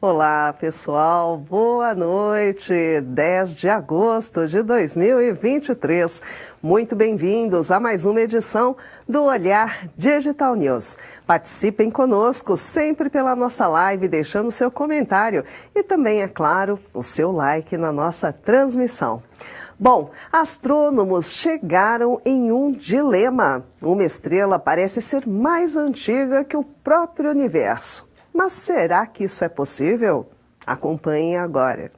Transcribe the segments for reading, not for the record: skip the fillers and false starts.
Olá, pessoal. Boa noite. 10 de agosto de 2023. Muito bem-vindos a mais uma edição do Olhar Digital News. Participem conosco sempre pela nossa live, deixando seu comentário e também, é claro, o seu like na nossa transmissão. Bom, astrônomos chegaram em um dilema. Uma estrela parece ser mais antiga que o próprio universo. Mas será que isso é possível? Acompanhem agora.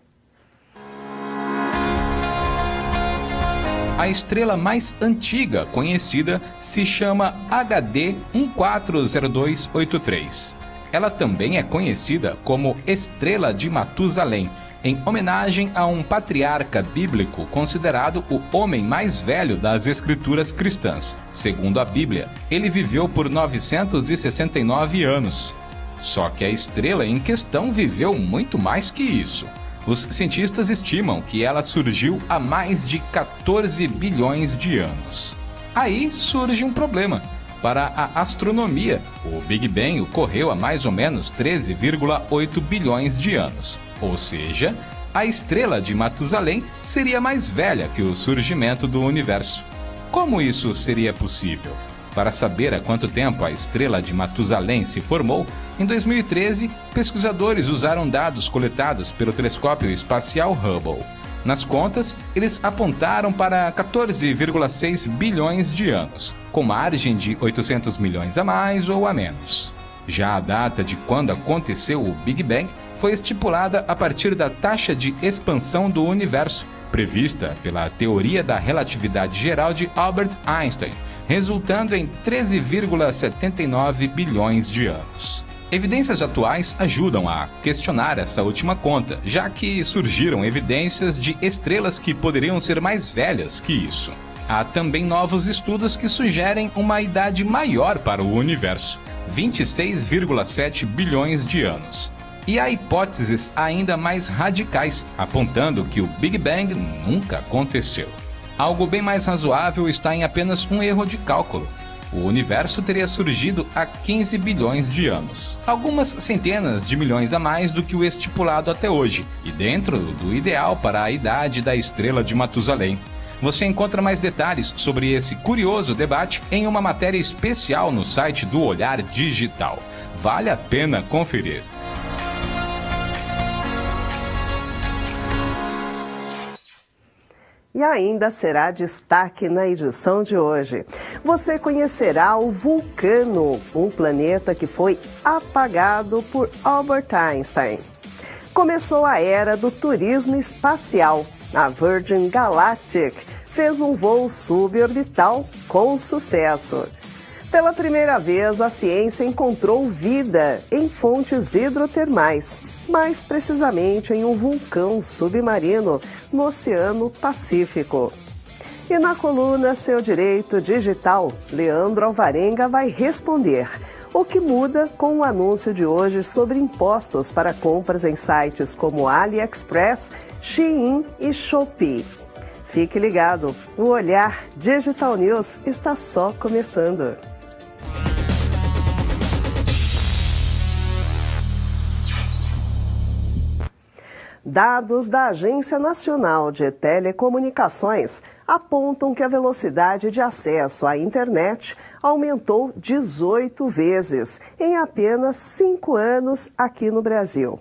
A estrela mais antiga conhecida se chama HD 140283. Ela também é conhecida como Estrela de Matusalém, em homenagem a um patriarca bíblico considerado o homem mais velho das escrituras cristãs. Segundo a Bíblia, ele viveu por 969 anos. Só que a estrela em questão viveu muito mais que isso. Os cientistas estimam que ela surgiu há mais de 14 bilhões de anos. Aí surge um problema. Para a astronomia, o Big Bang ocorreu há mais ou menos 13,8 bilhões de anos. Ou seja, a estrela de Matusalém seria mais velha que o surgimento do universo. Como isso seria possível? Para saber há quanto tempo a estrela de Matusalém se formou, em 2013, pesquisadores usaram dados coletados pelo telescópio espacial Hubble. Nas contas, eles apontaram para 14,6 bilhões de anos, com margem de 800 milhões a mais ou a menos. Já a data de quando aconteceu o Big Bang foi estipulada a partir da taxa de expansão do universo, prevista pela teoria da relatividade geral de Albert Einstein, resultando em 13,79 bilhões de anos. Evidências atuais ajudam a questionar essa última conta, já que surgiram evidências de estrelas que poderiam ser mais velhas que isso. Há também novos estudos que sugerem uma idade maior para o universo, 26,7 bilhões de anos. E há hipóteses ainda mais radicais, apontando que o Big Bang nunca aconteceu. Algo bem mais razoável está em apenas um erro de cálculo. O universo teria surgido há 15 bilhões de anos, algumas centenas de milhões a mais do que o estipulado até hoje, e dentro do ideal para a idade da estrela de Matusalém. Você encontra mais detalhes sobre esse curioso debate em uma matéria especial no site do Olhar Digital. Vale a pena conferir. E ainda será destaque na edição de hoje. Você conhecerá o Vulcano, um planeta que foi apagado por Albert Einstein. Começou a era do turismo espacial. A Virgin Galactic fez um voo suborbital com sucesso. Pela primeira vez, a ciência encontrou vida em fontes hidrotermais, mais precisamente em um vulcão submarino no Oceano Pacífico. E na coluna Seu Direito Digital, Leandro Alvarenga vai responder o que muda com o anúncio de hoje sobre impostos para compras em sites como AliExpress, Shein e Shopee. Fique ligado, o Olhar Digital News está só começando. Dados da Agência Nacional de Telecomunicações apontam que a velocidade de acesso à internet aumentou 18 vezes em apenas 5 anos aqui no Brasil.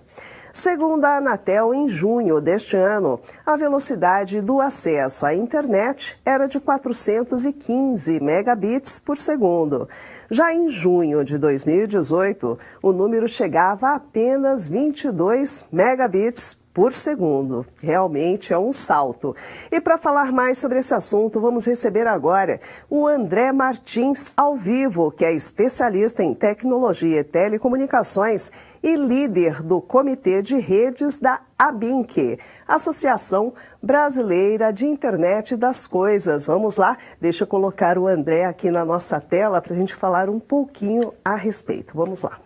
Segundo a Anatel, em junho deste ano, a velocidade do acesso à internet era de 415 megabits por segundo. Já em junho de 2018, o número chegava a apenas 22 megabits por segundo. Realmente é um salto. E para falar mais sobre esse assunto, vamos receber agora o André Martins ao vivo, que é especialista em tecnologia e telecomunicações e líder do Comitê de Redes da ABINC, Associação Brasileira de Internet das Coisas. Vamos lá? Deixa eu colocar o André aqui na nossa tela para a gente falar um pouquinho a respeito. Vamos lá.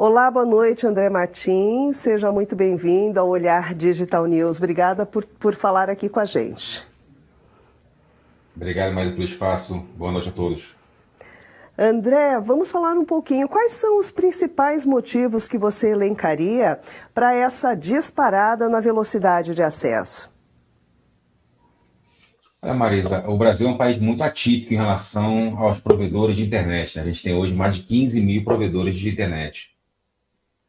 Olá, boa noite, André Martins. Seja muito bem-vindo ao Olhar Digital News. Obrigada por falar aqui com a gente. Obrigado mais pelo espaço. Boa noite a todos. André, vamos falar um pouquinho. Quais são os principais motivos que você elencaria para essa disparada na velocidade de acesso? Olha, Marisa, o Brasil é um país muito atípico em relação aos provedores de internet, né? A gente tem hoje mais de 15 mil provedores de internet.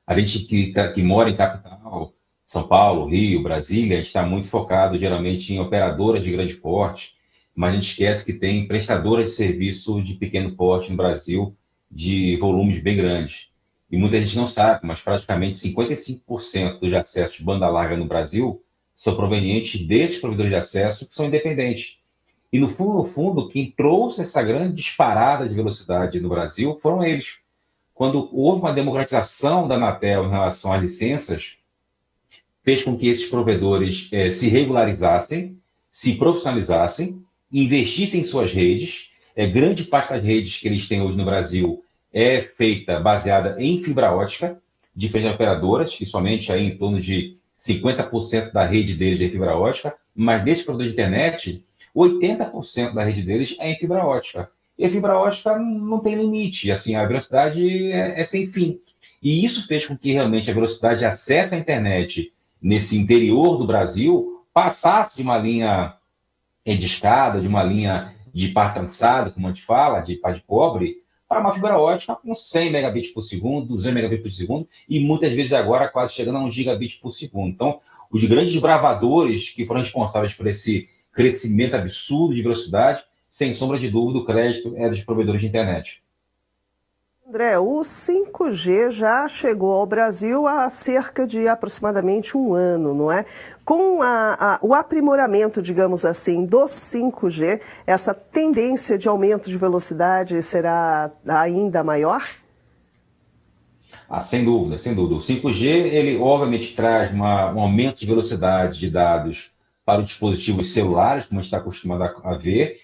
A gente que mora em capital, São Paulo, Rio, Brasília, a gente está muito focado geralmente em operadoras de grande porte, mas a gente esquece que tem prestadoras de serviço de pequeno porte no Brasil, de volumes bem grandes. E muita gente não sabe, mas praticamente 55% dos acessos de banda larga no Brasil são provenientes desses provedores de acesso que são independentes. E no fundo, quem trouxe essa grande disparada de velocidade no Brasil foram eles. Quando houve uma democratização da Anatel em relação às licenças, fez com que esses provedores se regularizassem, se profissionalizassem, investissem em suas redes. Grande parte das redes que eles têm hoje no Brasil é feita baseada em fibra ótica, diferentes operadoras, que somente aí em torno de 50% da rede deles é em fibra ótica, mas desses provedores de internet, 80% da rede deles é em fibra ótica. E a fibra ótica não tem limite, assim, a velocidade é sem fim. E isso fez com que realmente a velocidade de acesso à internet nesse interior do Brasil passasse de uma linha de escada, de uma linha de par trançado, como a gente fala, de par de cobre, para uma fibra ótica com 100 megabits por segundo, 200 megabits por segundo, e muitas vezes agora quase chegando a 1 gigabit por segundo. Então, os grandes bravadores que foram responsáveis por esse crescimento absurdo de velocidade, sem sombra de dúvida, o crédito é dos provedores de internet. André, o 5G já chegou ao Brasil há cerca de aproximadamente um ano, não é? Com o aprimoramento, digamos assim, do 5G, essa tendência de aumento de velocidade será ainda maior? Sem dúvida, sem dúvida. O 5G, ele obviamente traz um aumento de velocidade de dados para os dispositivos celulares, como a gente está acostumado a ver.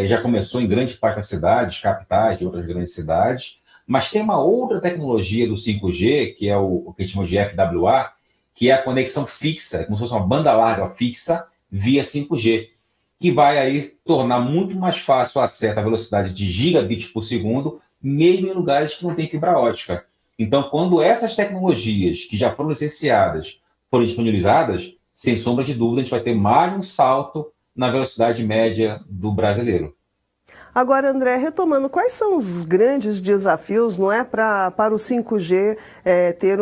Já começou em grande parte das cidades, capitais de outras grandes cidades. Mas tem uma outra tecnologia do 5G, que é o que a gente chama de FWA, que é a conexão fixa, como se fosse uma banda larga fixa via 5G, que vai aí tornar muito mais fácil o acesso à velocidade de gigabits por segundo, mesmo em lugares que não tem fibra ótica. Então, quando essas tecnologias que já foram licenciadas forem disponibilizadas, sem sombra de dúvida, a gente vai ter mais um salto na velocidade média do brasileiro. Agora, André, retomando, quais são os grandes desafios, não é, para o 5G ter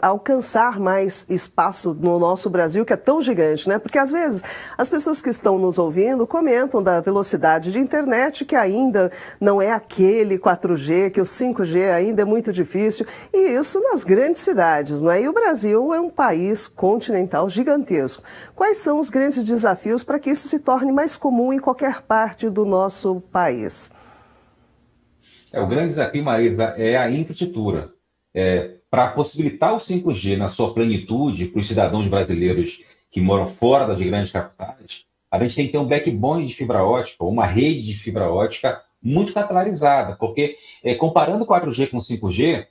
alcançar mais espaço no nosso Brasil, que é tão gigante, né? Porque às vezes as pessoas que estão nos ouvindo comentam da velocidade de internet, que ainda não é aquele 4G, que o 5G ainda é muito difícil, e isso nas grandes cidades, não é? E o Brasil é um país continental gigantesco. Quais são os grandes desafios para que isso se torne mais comum em qualquer parte do nosso país? O grande desafio, Marisa, é a infraestrutura. Para possibilitar o 5G na sua plenitude para os cidadãos brasileiros que moram fora das grandes capitais, a gente tem que ter um backbone de fibra ótica, uma rede de fibra ótica muito capilarizada, porque comparando 4G com 5G,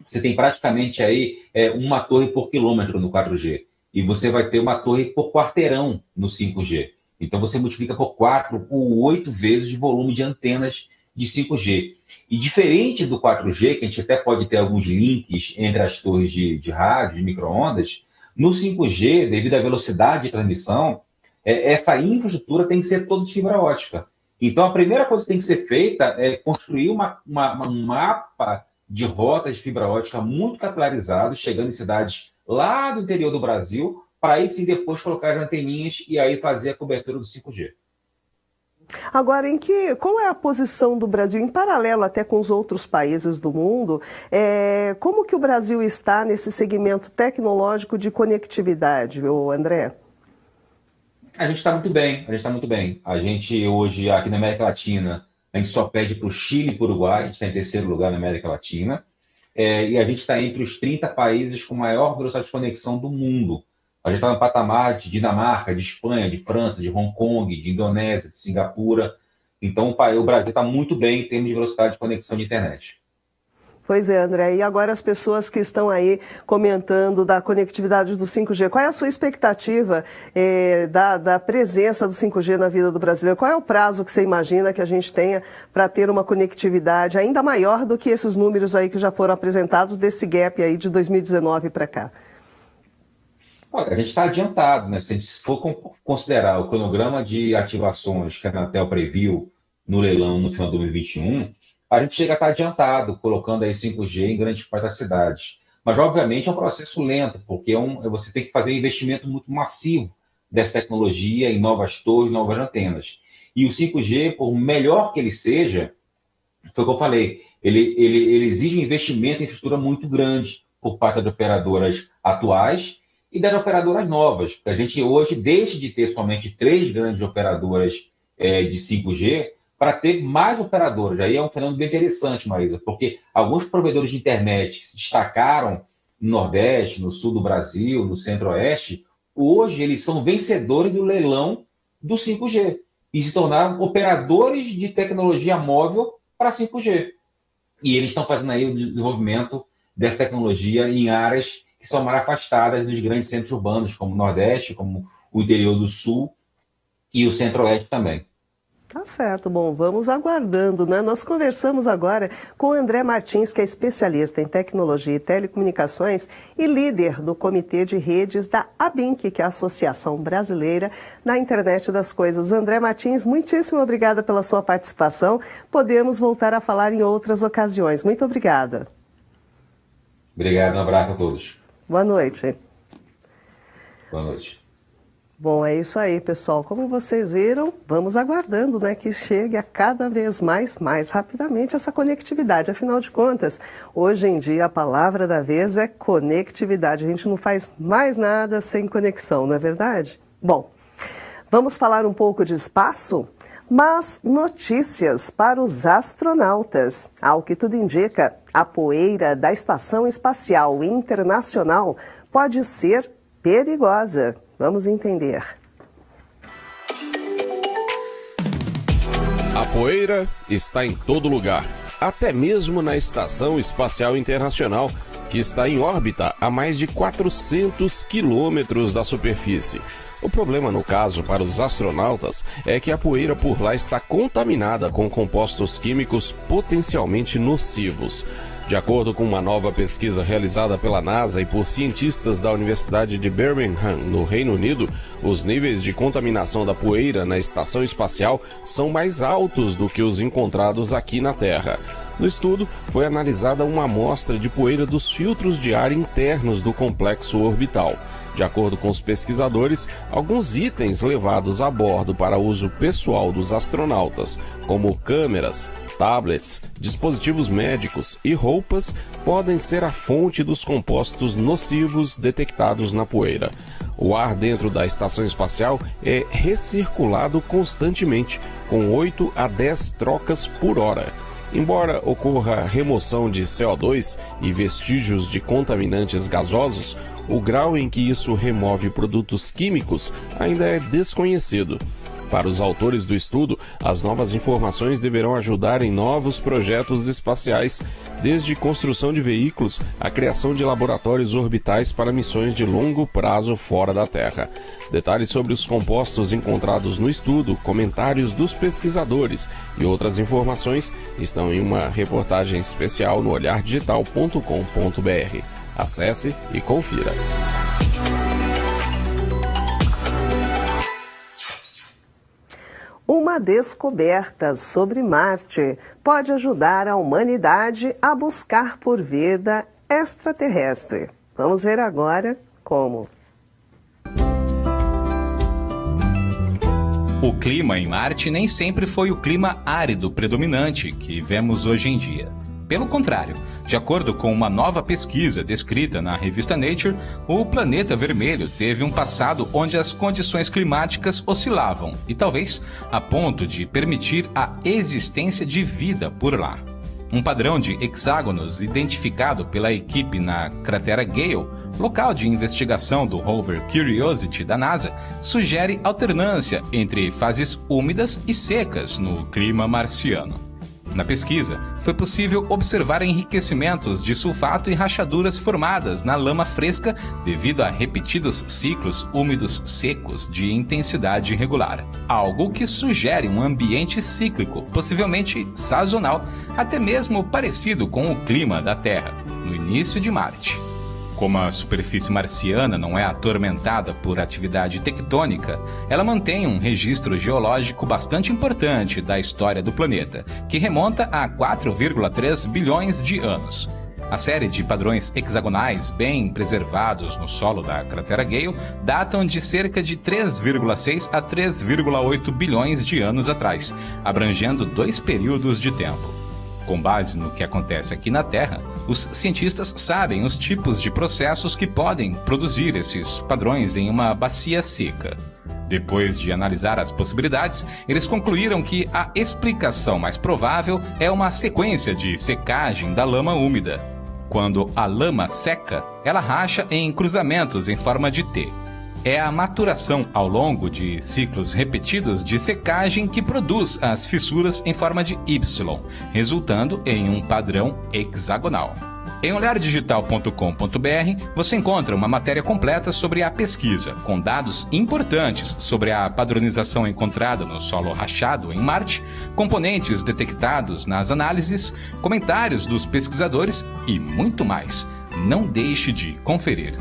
você tem praticamente aí uma torre por quilômetro no 4G, e você vai ter uma torre por quarteirão no 5G. Então, você multiplica por 4 ou 8 vezes o volume de antenas de 5G. E diferente do 4G, que a gente até pode ter alguns links entre as torres de rádio, de micro-ondas, no 5G, devido à velocidade de transmissão, essa infraestrutura tem que ser toda de fibra ótica. Então, a primeira coisa que tem que ser feita é construir um mapa de rotas de fibra ótica muito capilarizado, chegando em cidades lá do interior do Brasil, para aí sim depois colocar as anteninhas e aí fazer a cobertura do 5G. Agora, qual é a posição do Brasil, em paralelo até com os outros países do mundo, como que o Brasil está nesse segmento tecnológico de conectividade, André? A gente está muito bem, A gente hoje, aqui na América Latina, a gente só pede para o Chile e para o Uruguai, a gente está em terceiro lugar na América Latina, e a gente está entre os 30 países com maior velocidade de conexão do mundo. A gente está no patamar de Dinamarca, de Espanha, de França, de Hong Kong, de Indonésia, de Singapura. Então, o Brasil está muito bem em termos de velocidade de conexão de internet. Pois é, André, e agora as pessoas que estão aí comentando da conectividade do 5G, qual é a sua expectativa da presença do 5G na vida do brasileiro? Qual é o prazo que você imagina que a gente tenha para ter uma conectividade ainda maior do que esses números aí que já foram apresentados desse gap aí de 2019 para cá? Olha, a gente está adiantado, né? Se a gente for considerar o cronograma de ativações que a Anatel previu no leilão no final de 2021, a gente chega a estar adiantado, colocando aí 5G em grande parte das cidades. Mas, obviamente, é um processo lento, porque você tem que fazer um investimento muito massivo dessa tecnologia em novas torres, novas antenas. E o 5G, por melhor que ele seja, foi o que eu falei, ele exige um investimento em infraestrutura muito grande por parte das operadoras atuais e das operadoras novas. Porque a gente hoje deixa de ter somente 3 grandes operadoras de 5G, para ter mais operadoras. Aí é um fenômeno bem interessante, Marisa, porque alguns provedores de internet que se destacaram no Nordeste, no Sul do Brasil, no Centro-Oeste, hoje eles são vencedores do leilão do 5G e se tornaram operadores de tecnologia móvel para 5G. E eles estão fazendo aí o desenvolvimento dessa tecnologia em áreas que são mais afastadas dos grandes centros urbanos, como o Nordeste, como o interior do Sul e o Centro-Oeste também. Tá certo, bom, vamos aguardando, né? Nós conversamos agora com o André Martins, que é especialista em tecnologia e telecomunicações e líder do Comitê de Redes da ABINC, que é a Associação Brasileira da Internet das Coisas. André Martins, muitíssimo obrigada pela sua participação. Podemos voltar a falar em outras ocasiões. Muito obrigada. Obrigado, um abraço a todos. Boa noite. Boa noite. Bom, é isso aí, pessoal. Como vocês viram, vamos aguardando, né, que chegue a cada vez mais rapidamente essa conectividade. Afinal de contas, hoje em dia a palavra da vez é conectividade. A gente não faz mais nada sem conexão, não é verdade? Bom, vamos falar um pouco de espaço? Mas notícias para os astronautas. Ao que tudo indica, a poeira da Estação Espacial Internacional pode ser perigosa. Vamos entender. A poeira está em todo lugar, até mesmo na Estação Espacial Internacional, que está em órbita a mais de 400 quilômetros da superfície. O problema, no caso, para os astronautas, é que a poeira por lá está contaminada com compostos químicos potencialmente nocivos. De acordo com uma nova pesquisa realizada pela NASA e por cientistas da Universidade de Birmingham, no Reino Unido, os níveis de contaminação da poeira na estação espacial são mais altos do que os encontrados aqui na Terra. No estudo, foi analisada uma amostra de poeira dos filtros de ar internos do complexo orbital. De acordo com os pesquisadores, alguns itens levados a bordo para uso pessoal dos astronautas, como câmeras, tablets, dispositivos médicos e roupas, podem ser a fonte dos compostos nocivos detectados na poeira. O ar dentro da estação espacial é recirculado constantemente, com 8 a 10 trocas por hora. Embora ocorra remoção de CO2 e vestígios de contaminantes gasosos, o grau em que isso remove produtos químicos ainda é desconhecido. Para os autores do estudo, as novas informações deverão ajudar em novos projetos espaciais, desde construção de veículos à criação de laboratórios orbitais para missões de longo prazo fora da Terra. Detalhes sobre os compostos encontrados no estudo, comentários dos pesquisadores e outras informações estão em uma reportagem especial no olhardigital.com.br. Acesse e confira. Uma descoberta sobre Marte pode ajudar a humanidade a buscar por vida extraterrestre. Vamos ver agora como. O clima em Marte nem sempre foi o clima árido predominante que vemos hoje em dia. Pelo contrário, de acordo com uma nova pesquisa descrita na revista Nature, o planeta vermelho teve um passado onde as condições climáticas oscilavam e talvez a ponto de permitir a existência de vida por lá. Um padrão de hexágonos identificado pela equipe na cratera Gale, local de investigação do rover Curiosity da NASA, sugere alternância entre fases úmidas e secas no clima marciano. Na pesquisa, foi possível observar enriquecimentos de sulfato e rachaduras formadas na lama fresca devido a repetidos ciclos úmidos secos de intensidade irregular, algo que sugere um ambiente cíclico, possivelmente sazonal, até mesmo parecido com o clima da Terra, no início de Marte. Como a superfície marciana não é atormentada por atividade tectônica, ela mantém um registro geológico bastante importante da história do planeta, que remonta a 4,3 bilhões de anos. A série de padrões hexagonais bem preservados no solo da cratera Gale datam de cerca de 3,6 a 3,8 bilhões de anos atrás, abrangendo 2 períodos de tempo. Com base no que acontece aqui na Terra, os cientistas sabem os tipos de processos que podem produzir esses padrões em uma bacia seca. Depois de analisar as possibilidades, eles concluíram que a explicação mais provável é uma sequência de secagem da lama úmida. Quando a lama seca, ela racha em cruzamentos em forma de T. É a maturação ao longo de ciclos repetidos de secagem que produz as fissuras em forma de Y, resultando em um padrão hexagonal. Em olhardigital.com.br você encontra uma matéria completa sobre a pesquisa, com dados importantes sobre a padronização encontrada no solo rachado em Marte, componentes detectados nas análises, comentários dos pesquisadores e muito mais. Não deixe de conferir.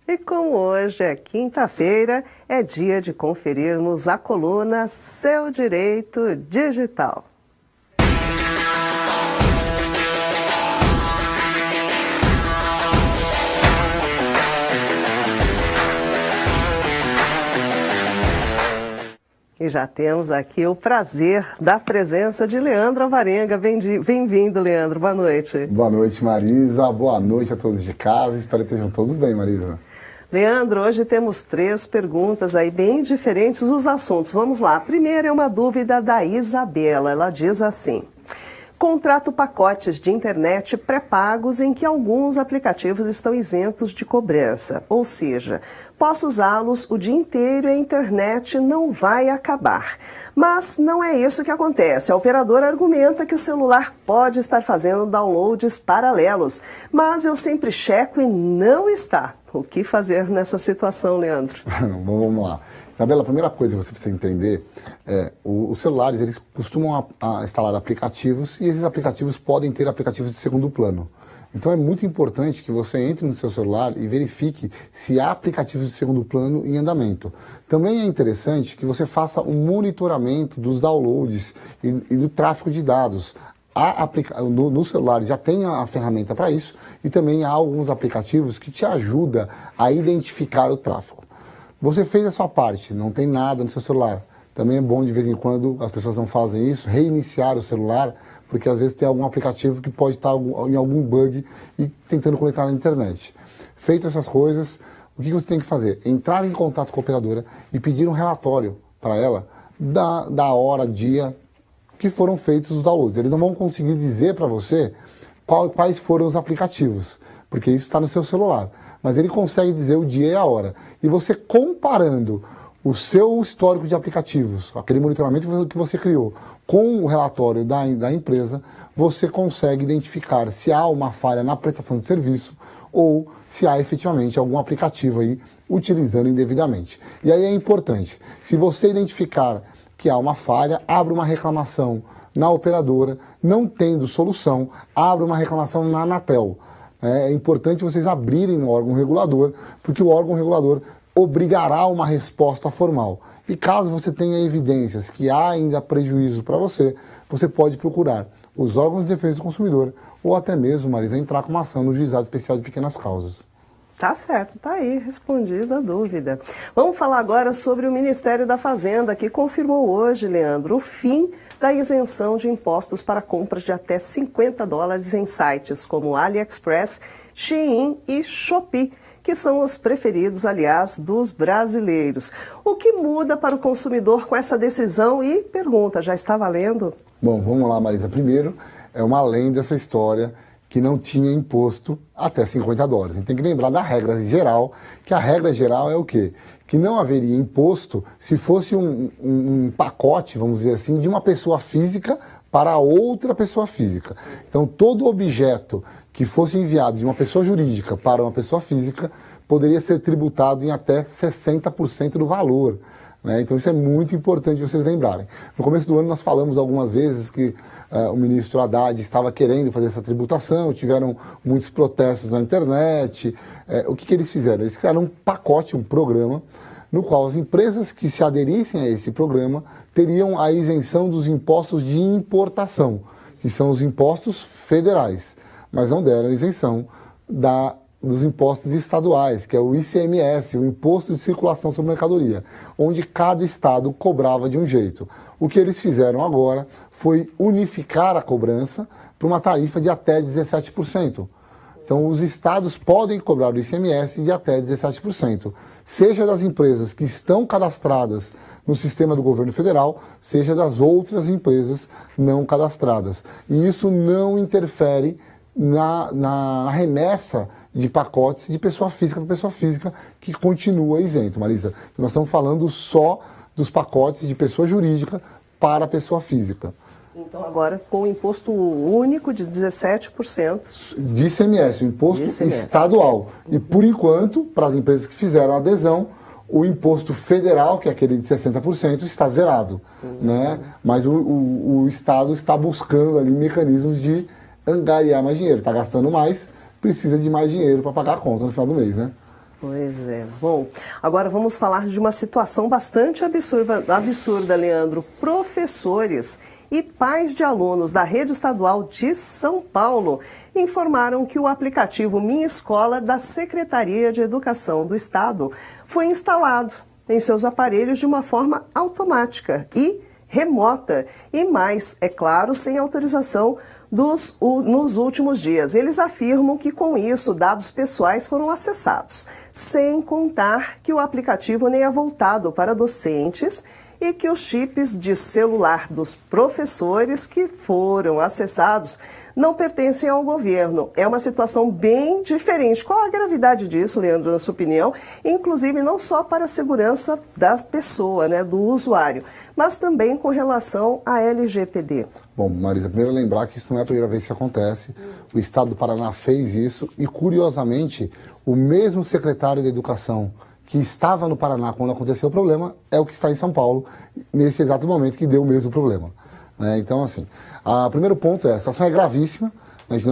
E como hoje é quinta-feira, é dia de conferirmos a coluna Seu Direito Digital. E já temos aqui o prazer da presença de Leandro Alvarenga. Bem-vindo, Leandro. Boa noite. Boa noite, Marisa. Boa noite a todos de casa. Espero que estejam todos bem, Marisa. Leandro, hoje temos 3 perguntas aí bem diferentes os assuntos. Vamos lá. A primeira é uma dúvida da Isabela. Ela diz assim: contrato pacotes de internet pré-pagos em que alguns aplicativos estão isentos de cobrança. Ou seja, posso usá-los o dia inteiro e a internet não vai acabar. Mas não é isso que acontece. A operadora argumenta que o celular pode estar fazendo downloads paralelos, mas eu sempre checo e não está. O que fazer nessa situação, Leandro? Vamos lá. Isabela, a primeira coisa que você precisa entender é os celulares, eles costumam instalar aplicativos e esses aplicativos podem ter aplicativos de segundo plano. Então é muito importante que você entre no seu celular e verifique se há aplicativos de segundo plano em andamento. Também é interessante que você faça um monitoramento dos downloads e do tráfego de dados. No celular já tem a ferramenta para isso e também há alguns aplicativos que te ajudam a identificar o tráfego. Você fez a sua parte, não tem nada no seu celular. Também é bom de vez em quando, as pessoas não fazem isso, reiniciar o celular, porque às vezes tem algum aplicativo que pode estar em algum bug e tentando conectar na internet. Feitas essas coisas, o que você tem que fazer? Entrar em contato com a operadora e pedir um relatório para ela da hora, dia que foram feitos os downloads. Eles não vão conseguir dizer para você quais foram os aplicativos, porque isso está no seu celular. Mas ele consegue dizer o dia e a hora. E você comparando o seu histórico de aplicativos, aquele monitoramento que você criou, com o relatório da empresa, você consegue identificar se há uma falha na prestação de serviço ou se há efetivamente algum aplicativo aí utilizando indevidamente. E aí é importante, se você identificar que há uma falha, abra uma reclamação na operadora, não tendo solução, abra uma reclamação na Anatel. É importante vocês abrirem no órgão regulador, porque o órgão regulador obrigará uma resposta formal. E caso você tenha evidências que há ainda prejuízo para você, você pode procurar os órgãos de defesa do consumidor ou até mesmo, Marisa, entrar com uma ação no Juizado Especial de Pequenas Causas. Tá certo, tá aí, respondida a dúvida. Vamos falar agora sobre o Ministério da Fazenda, que confirmou hoje, Leandro, o fim da isenção de impostos para compras de até $50 em sites como AliExpress, Shein e Shopee, que são os preferidos, aliás, dos brasileiros. O que muda para o consumidor com essa decisão? E pergunta, já está valendo? Bom, vamos lá, Marisa. Primeiro, é uma lenda essa história que não tinha imposto até $50. A gente tem que lembrar da regra geral, que a regra geral é o quê? que não haveria imposto se fosse um pacote, vamos dizer assim, de uma pessoa física para outra pessoa física. Então, todo objeto que fosse enviado de uma pessoa jurídica para uma pessoa física poderia ser tributado em até 60% do valor. Né? Então, isso é muito importante vocês lembrarem. No começo do ano, nós falamos algumas vezes que o ministro Haddad estava querendo fazer essa tributação, tiveram muitos protestos na internet. O que eles fizeram? Eles criaram um pacote, um programa, no qual as empresas que se aderissem a esse programa teriam a isenção dos impostos de importação, que são os impostos federais, mas não deram isenção dos impostos estaduais, que é o ICMS, o Imposto de Circulação sobre Mercadoria, onde cada estado cobrava de um jeito. O que eles fizeram agora foi unificar a cobrança para uma tarifa de até 17%. Então, os estados podem cobrar o ICMS de até 17%, seja das empresas que estão cadastradas no sistema do governo federal, seja das outras empresas não cadastradas. E isso não interfere na remessa de pacotes de pessoa física para pessoa física, que continua isento, Marisa. Então, nós estamos falando só dos pacotes de pessoa jurídica para pessoa física. Então agora ficou o imposto único de 17%. De ICMS, o imposto estadual. E por enquanto, para as empresas que fizeram a adesão, o imposto federal, que é aquele de 60%, está zerado. Né? Mas o Estado está buscando ali mecanismos de angariar mais dinheiro. Está gastando mais, precisa de mais dinheiro para pagar a conta no final do mês, né? Pois é. Bom, agora vamos falar de uma situação bastante absurda, Leandro. Professores e pais de alunos da rede estadual de São Paulo informaram que o aplicativo Minha Escola da Secretaria de Educação do Estado foi instalado em seus aparelhos de uma forma automática e remota, e mais, é claro, sem autorização nos últimos dias. Eles afirmam que com isso dados pessoais foram acessados, sem contar que o aplicativo nem é voltado para docentes e que os chips de celular dos professores que foram acessados não pertencem ao governo. É uma situação bem diferente. Qual a gravidade disso, Leandro, na sua opinião? Inclusive não só para a segurança da pessoa, né, do usuário, mas também com relação à LGPD. Bom, Marisa, primeiro lembrar que isso não é a primeira vez que acontece. O Estado do Paraná fez isso e, curiosamente, o mesmo secretário de Educação que estava no Paraná quando aconteceu o problema é o que está em São Paulo nesse exato momento que deu o mesmo problema. Então, assim, o primeiro ponto a situação é gravíssima, a gente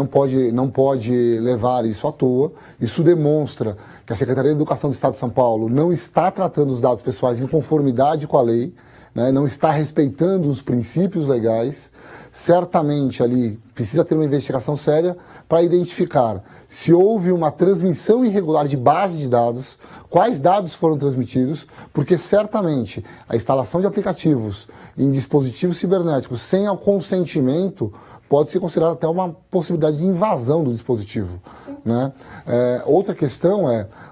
não pode levar isso à toa. Isso demonstra que a Secretaria de Educação do Estado de São Paulo não está tratando os dados pessoais em conformidade com a lei, não está respeitando os princípios legais. Certamente ali precisa ter uma investigação séria para identificar se houve uma transmissão irregular de base de dados, quais dados foram transmitidos, porque certamente a instalação de aplicativos em dispositivos cibernéticos sem o consentimento pode ser considerada até uma possibilidade de invasão do dispositivo. Né? Outra questão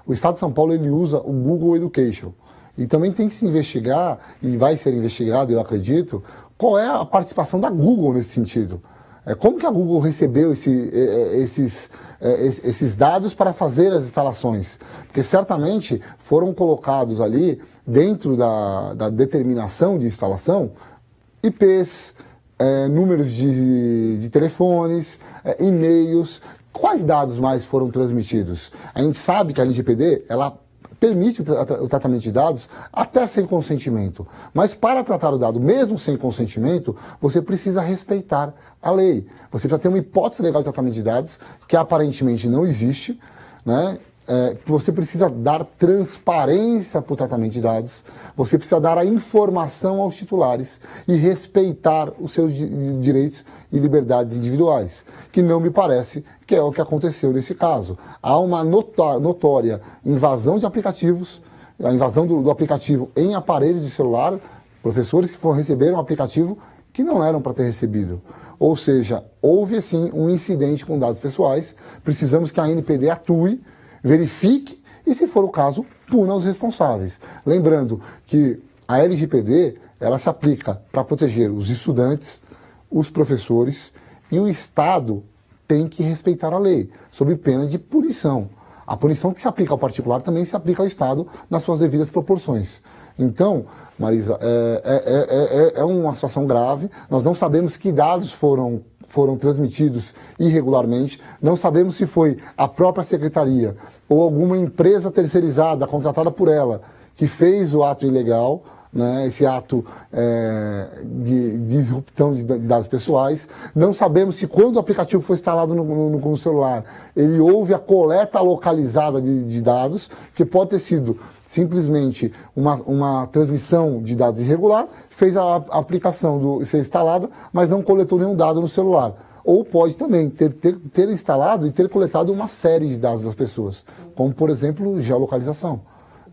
o Estado de São Paulo ele usa o Google Education. E também tem que se investigar, e vai ser investigado, eu acredito, qual é a participação da Google nesse sentido. Como que a Google recebeu esses dados para fazer as instalações? Porque certamente foram colocados ali, dentro da determinação de instalação, IPs, números de telefones, e-mails. Quais dados mais foram transmitidos? A gente sabe que a LGPD, ela permite o tratamento de dados até sem consentimento. Mas para tratar o dado, mesmo sem consentimento, você precisa respeitar a lei. Você precisa ter uma hipótese legal de tratamento de dados, que aparentemente não existe, né? Você precisa dar transparência para o tratamento de dados, você precisa dar a informação aos titulares e respeitar os seus direitos e liberdades individuais, que não me parece que é o que aconteceu nesse caso. Há uma notória invasão de aplicativos, a invasão do aplicativo em aparelhos de celular, professores que receberam um aplicativo que não eram para ter recebido. Ou seja, houve assim um incidente com dados pessoais, precisamos que a ANPD atue, verifique e, se for o caso, puna os responsáveis. Lembrando que a LGPD ela se aplica para proteger os estudantes, os professores, e o Estado tem que respeitar a lei, sob pena de punição. A punição que se aplica ao particular também se aplica ao Estado nas suas devidas proporções. Então, Marisa, é uma situação grave. Nós não sabemos que dados foram transmitidos irregularmente, não sabemos se foi a própria secretaria ou alguma empresa terceirizada, contratada por ela, que fez o ato ilegal, né, esse ato de disrupção de dados pessoais. Não sabemos se quando o aplicativo foi instalado no celular, ele houve a coleta localizada de dados, que pode ter sido simplesmente uma transmissão de dados irregular, fez a aplicação ser instalada, mas não coletou nenhum dado no celular. Ou pode também ter instalado e ter coletado uma série de dados das pessoas, como, por exemplo, geolocalização,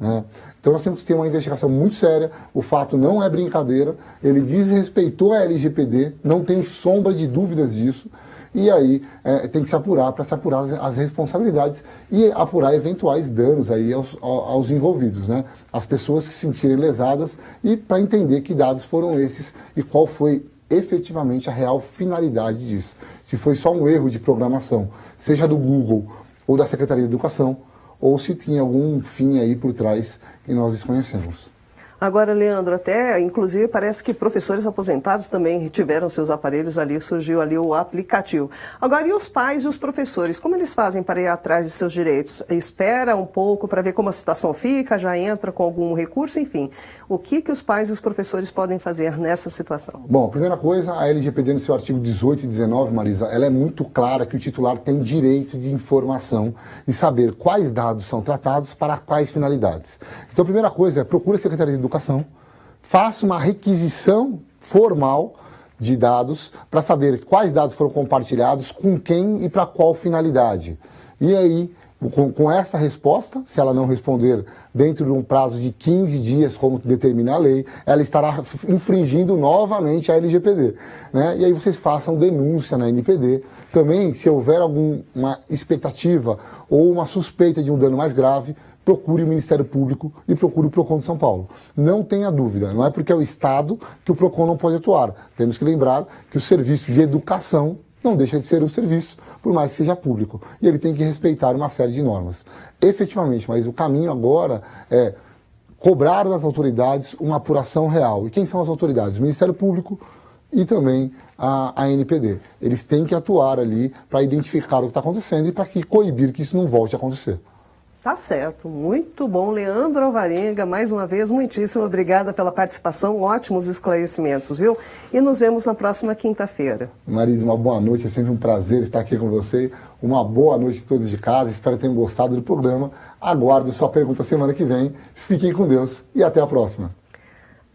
né? Então nós temos que ter uma investigação muito séria. O fato não é brincadeira, ele desrespeitou a LGPD, não tem sombra de dúvidas disso, e aí tem que se apurar para se apurar as responsabilidades e apurar eventuais danos aí aos envolvidos, né? As pessoas que se sentirem lesadas, e para entender que dados foram esses e qual foi efetivamente a real finalidade disso. Se foi só um erro de programação, seja do Google ou da Secretaria de Educação, ou se tinha algum fim aí por trás que nós desconhecemos. Agora, Leandro, até, inclusive, parece que professores aposentados também tiveram seus aparelhos ali, surgiu ali o aplicativo. Agora, e os pais e os professores, como eles fazem para ir atrás de seus direitos? Espera um pouco para ver como a situação fica, já entra com algum recurso, enfim. O que os pais e os professores podem fazer nessa situação? Bom, a primeira coisa, a LGPD no seu artigo 18 e 19, Marisa, ela é muito clara que o titular tem direito de informação e saber quais dados são tratados para quais finalidades. Então, a primeira coisa é procure a Secretaria de Educação, faça uma requisição formal de dados para saber quais dados foram compartilhados, com quem e para qual finalidade. E aí, com essa resposta, se ela não responder dentro de um prazo de 15 dias, como determina a lei, ela estará infringindo novamente a LGPD, né? E aí vocês façam denúncia na NPD. Também, se houver alguma expectativa ou uma suspeita de um dano mais grave, procure o Ministério Público e procure o PROCON de São Paulo. Não tenha dúvida, não é porque é o Estado que o PROCON não pode atuar. Temos que lembrar que o serviço de educação não deixa de ser um serviço, por mais que seja público. E ele tem que respeitar uma série de normas. Efetivamente, mas o caminho agora é cobrar das autoridades uma apuração real. E quem são as autoridades? O Ministério Público e também a NPD. Eles têm que atuar ali para identificar o que está acontecendo e para coibir que isso não volte a acontecer. Tá certo, muito bom. Leandro Alvarenga, mais uma vez, muitíssimo obrigada pela participação, ótimos esclarecimentos, viu? E nos vemos na próxima quinta-feira. Marisa, uma boa noite, é sempre um prazer estar aqui com você. Uma boa noite a todos de casa, espero que tenham gostado do programa. Aguardo sua pergunta semana que vem. Fiquem com Deus e até a próxima.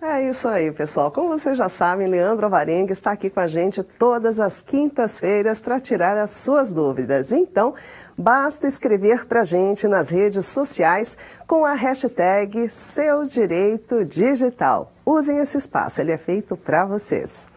É isso aí, pessoal. Como vocês já sabem, Leandro Alvarenga está aqui com a gente todas as quintas-feiras para tirar as suas dúvidas. Então, basta escrever para a gente nas redes sociais com a hashtag #SeuDireitoDigital. Usem esse espaço, ele é feito para vocês.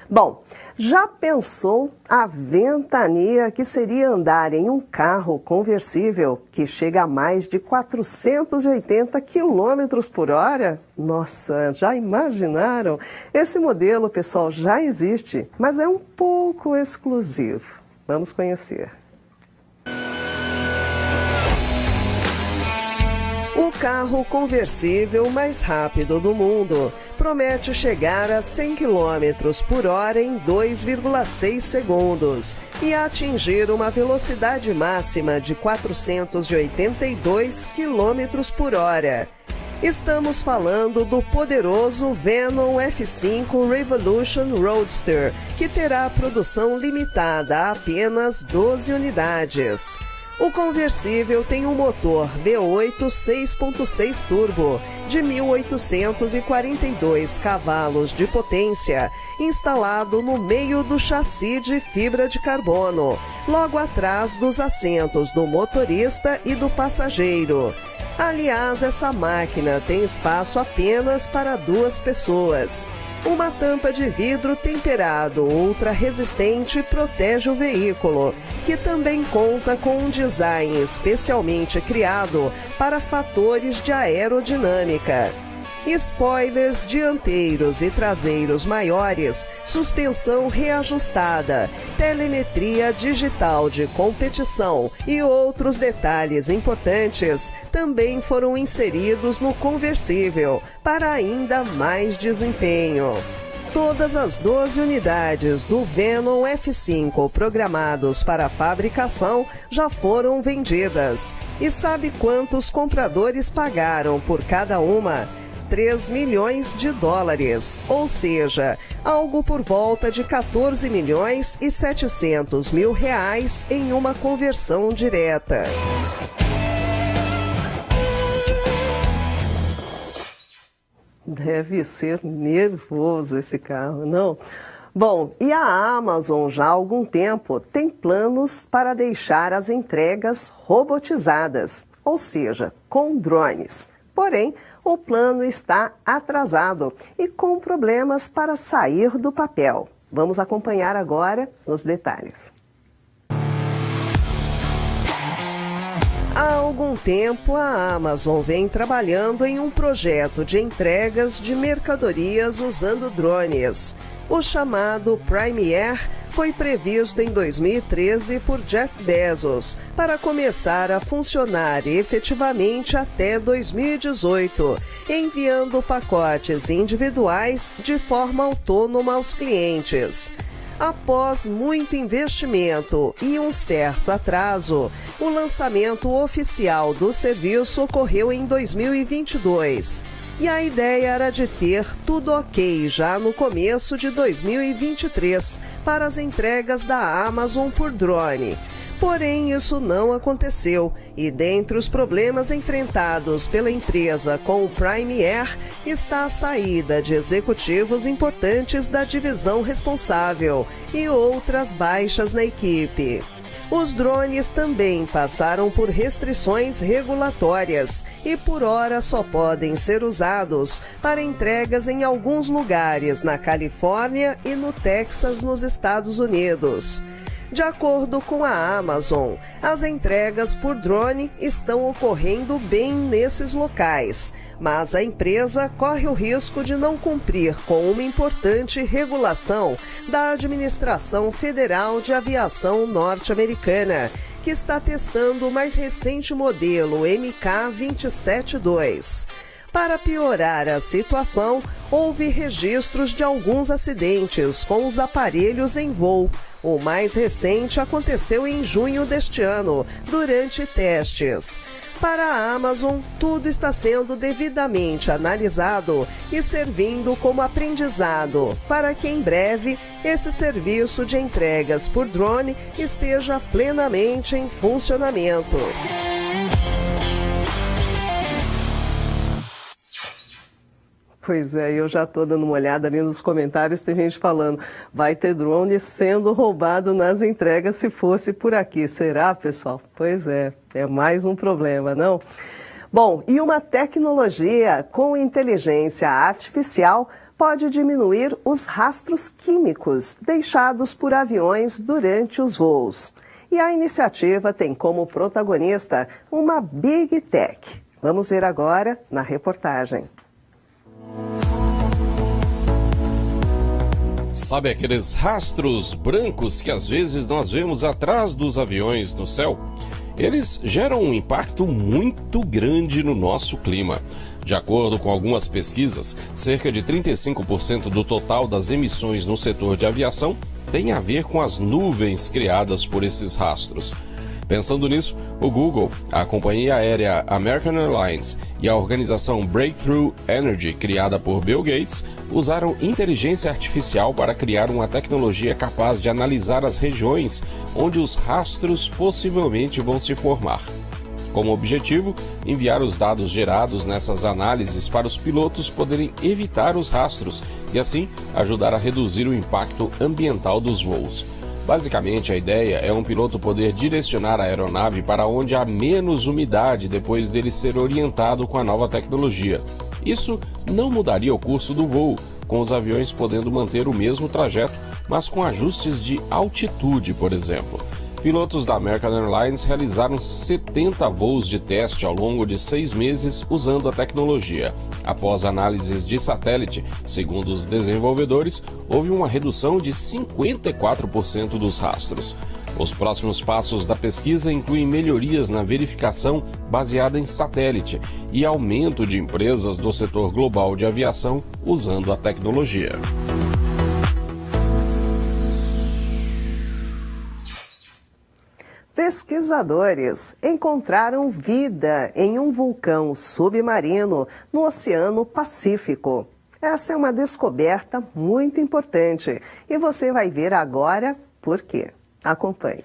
Bom, já pensou a ventania que seria andar em um carro conversível que chega a mais de 480 km por hora? Nossa, já imaginaram? Esse modelo, pessoal, já existe, mas é um pouco exclusivo. Vamos conhecer. O carro conversível mais rápido do mundo promete chegar a 100 km por hora em 2,6 segundos e atingir uma velocidade máxima de 482 km por hora. Estamos falando do poderoso Venom F5 Revolution Roadster, que terá produção limitada a apenas 12 unidades. O conversível tem um motor V8 6.6 turbo de 1.842 cavalos de potência, instalado no meio do chassi de fibra de carbono, logo atrás dos assentos do motorista e do passageiro. Aliás, essa máquina tem espaço apenas para 2 pessoas. Uma tampa de vidro temperado ultra resistente protege o veículo, que também conta com um design especialmente criado para fatores de aerodinâmica. spoilers dianteiros e traseiros maiores, suspensão reajustada, telemetria digital de competição e outros detalhes importantes também foram inseridos no conversível para ainda mais desempenho. Todas as 12 unidades do Venom F5 programados para a fabricação já foram vendidas. E sabe quantos compradores pagaram por cada uma? 3 milhões de dólares, ou seja, algo por volta de 14 milhões e 700 mil reais em uma conversão direta. Deve ser nervoso esse carro, não? Bom, e a Amazon já há algum tempo tem planos para deixar as entregas robotizadas, ou seja, com drones. Porém, o plano está atrasado e com problemas para sair do papel. Vamos acompanhar agora os detalhes. Há algum tempo, a Amazon vem trabalhando em um projeto de entregas de mercadorias usando drones. O chamado Prime Air foi previsto em 2013 por Jeff Bezos para começar a funcionar efetivamente até 2018, enviando pacotes individuais de forma autônoma aos clientes. Após muito investimento e um certo atraso, o lançamento oficial do serviço ocorreu em 2022. E a ideia era de ter tudo ok já no começo de 2023 para as entregas da Amazon por drone. Porém, isso não aconteceu e dentre os problemas enfrentados pela empresa com o Prime Air está a saída de executivos importantes da divisão responsável e outras baixas na equipe. Os drones também passaram por restrições regulatórias e por hora só podem ser usados para entregas em alguns lugares na Califórnia e no Texas, nos Estados Unidos. De acordo com a Amazon, as entregas por drone estão ocorrendo bem nesses locais, mas a empresa corre o risco de não cumprir com uma importante regulação da Administração Federal de Aviação Norte-Americana, que está testando o mais recente modelo MK272. Para piorar a situação, houve registros de alguns acidentes com os aparelhos em voo. O mais recente aconteceu em junho deste ano, durante testes. Para a Amazon, tudo está sendo devidamente analisado e servindo como aprendizado, para que em breve esse serviço de entregas por drone esteja plenamente em funcionamento. Pois é, eu já estou dando uma olhada ali nos comentários, tem gente falando, vai ter drone sendo roubado nas entregas se fosse por aqui. Será, pessoal? Pois é mais um problema, não? Bom, e uma tecnologia com inteligência artificial pode diminuir os rastros químicos deixados por aviões durante os voos. E a iniciativa tem como protagonista uma Big Tech. Vamos ver agora na reportagem. Sabe aqueles rastros brancos que às vezes nós vemos atrás dos aviões no céu? Eles geram um impacto muito grande no nosso clima. De acordo com algumas pesquisas, cerca de 35% do total das emissões no setor de aviação tem a ver com as nuvens criadas por esses rastros. Pensando nisso, o Google, a companhia aérea American Airlines e a organização Breakthrough Energy, criada por Bill Gates, usaram inteligência artificial para criar uma tecnologia capaz de analisar as regiões onde os rastros possivelmente vão se formar. Como objetivo, enviar os dados gerados nessas análises para os pilotos poderem evitar os rastros e, assim, ajudar a reduzir o impacto ambiental dos voos. Basicamente, a ideia é um piloto poder direcionar a aeronave para onde há menos umidade depois dele ser orientado com a nova tecnologia. Isso não mudaria o curso do voo, com os aviões podendo manter o mesmo trajeto, mas com ajustes de altitude, por exemplo. Pilotos da American Airlines realizaram 70 voos de teste ao longo de 6 meses usando a tecnologia. Após análises de satélite, segundo os desenvolvedores, houve uma redução de 54% dos rastros. Os próximos passos da pesquisa incluem melhorias na verificação baseada em satélite e aumento de empresas do setor global de aviação usando a tecnologia. Pesquisadores encontraram vida em um vulcão submarino no Oceano Pacífico. Essa é uma descoberta muito importante e você vai ver agora por quê. Acompanhe.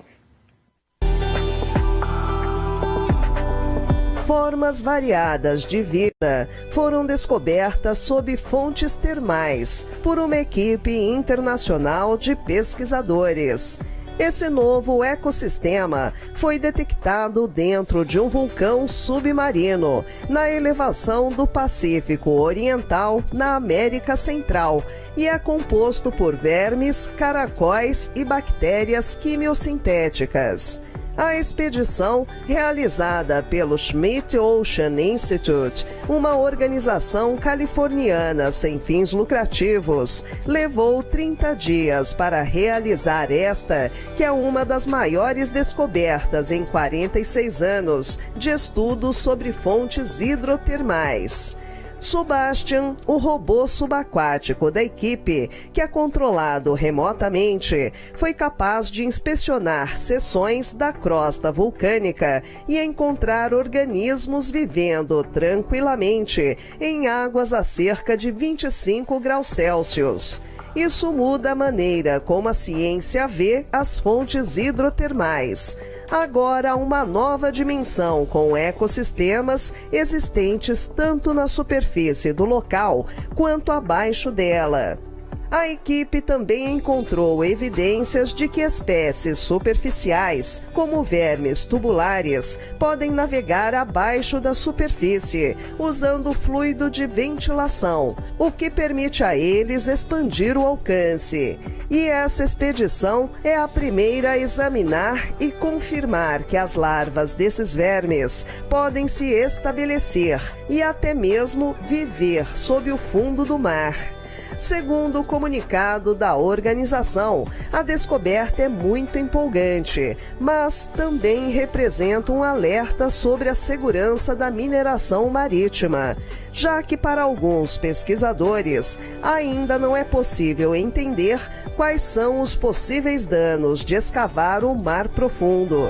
Formas variadas de vida foram descobertas sob fontes termais por uma equipe internacional de pesquisadores. Esse novo ecossistema foi detectado dentro de um vulcão submarino, na elevação do Pacífico Oriental, na América Central, e é composto por vermes, caracóis e bactérias quimiosintéticas. A expedição, realizada pelo Schmidt Ocean Institute, uma organização californiana sem fins lucrativos, levou 30 dias para realizar esta, que é uma das maiores descobertas em 46 anos de estudos sobre fontes hidrotermais. Sebastian, o robô subaquático da equipe, que é controlado remotamente, foi capaz de inspecionar seções da crosta vulcânica e encontrar organismos vivendo tranquilamente em águas a cerca de 25 graus Celsius. Isso muda a maneira como a ciência vê as fontes hidrotermais. Agora uma nova dimensão com ecossistemas existentes tanto na superfície do local quanto abaixo dela. A equipe também encontrou evidências de que espécies superficiais, como vermes tubulares, podem navegar abaixo da superfície, usando fluido de ventilação, o que permite a eles expandir o alcance. E essa expedição é a primeira a examinar e confirmar que as larvas desses vermes podem se estabelecer e até mesmo viver sob o fundo do mar. Segundo o comunicado da organização, a descoberta é muito empolgante, mas também representa um alerta sobre a segurança da mineração marítima, já que para alguns pesquisadores ainda não é possível entender quais são os possíveis danos de escavar o mar profundo.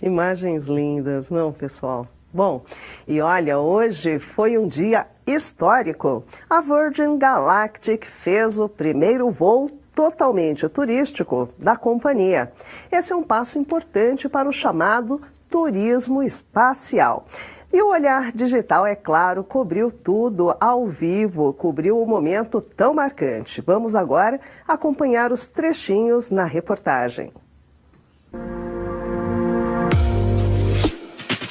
Imagens lindas, não, pessoal? Bom, e olha, hoje foi um dia histórico. A Virgin Galactic fez o primeiro voo totalmente turístico da companhia. Esse é um passo importante para o chamado turismo espacial. E o Olhar Digital, é claro, cobriu tudo ao vivo, cobriu o momento tão marcante. Vamos agora acompanhar os trechinhos na reportagem.